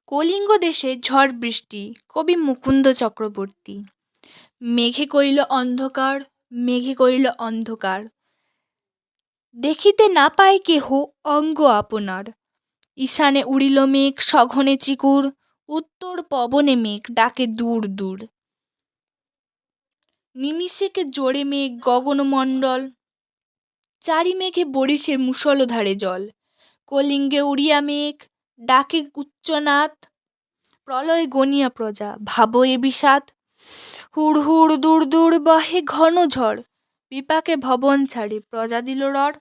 কলিঙ্গ দেশে ঝড় বৃষ্টি। কবি মুকুন্দ চক্রবর্তী। মেঘে করিল অন্ধকার, মেঘে করিল অন্ধকার, দেখিতে না পায় কেহ অঙ্গ আপনার। ঈশানে উড়িল মেঘ সঘনে চিকুর, উত্তর পবনে মেঘ ডাকে দূর দূর। নিমিষেকে জোড়ে মেঘ গগনমণ্ডল, চারি মেঘে বরিছে মুষলধারে জল। কলিঙ্গে উড়িয়া মেঘ ডাকে উচ্চনাদ, প্রলয় গনিয়া প্রজা ভাবো এ বিষাদ। হুড় হুড় দূর দূর বহে ঘন ঝড়, বিপাকে ভবন ছাড়ে প্রজা দিল রড়।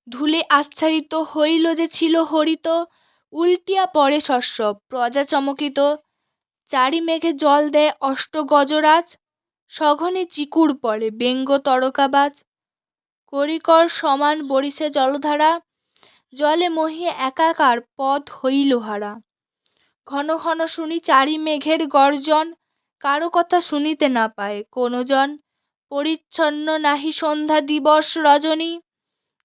ধূলে আচ্ছাদিত হইল যে ছিল হরিত, উল্টিয়া পড়ে শস্য প্রজা চমকিত। চারি মেঘে জল দেয় অষ্ট গজরাজ, সঘনে চিকুর পড়ে ব্যঙ্গ তরকাবাজ। করিকর সমান বরিছে জলধারা, জলে মহিয়ে একাকার পথ হইল হারা। ঘন ঘন শুনি চারি মেঘের গর্জন, কারো কথা শুনিতে না পায় কোনো জন। পরিচ্ছন্ন নাহি সন্ধ্যা দিবস রজনী,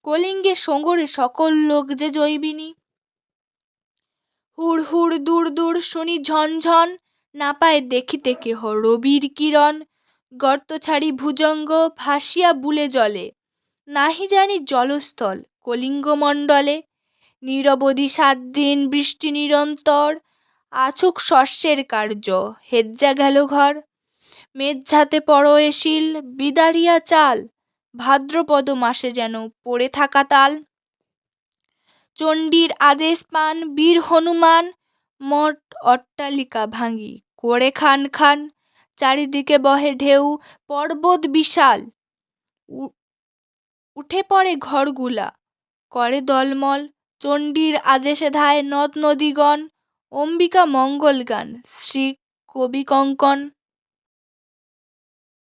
কলিঙ্গে সঙ্গরে সকল লোক যে জৈবিনী। হুড় হুড় দূর দূর শুনি ঝনঝন, না পায় দেখিতে কেহ রবির কিরণ। গর্ত ছাড়ি ভুজঙ্গ ভাসিয়া বুলে জলে, নাহি জানি জলস্থল কলিঙ্গ মণ্ডলে। নিরবধি 7 দিন বৃষ্টি নিরন্তর, আছুক শস্যের কার্য হেজ্জা গেল ঘর। মেঝাতে পড়ে শিল বিদারিয়া চাল, ভাদ্রপদ মাসে যেন পড়ে থাকা তাল। চণ্ডীর আদেশ পান বীর হনুমান, মঠ অট্টালিকা ভাঙি করে খান খান। চারিদিকে বহে ঢেউ পর্বত বিশাল, উঠে পড়ে ঘরগুলা করে দলমল। চণ্ডীর আদেশে ধায় নদ নদীগণ, অম্বিকা মঙ্গল গান শ্রী কবি কঙ্কন।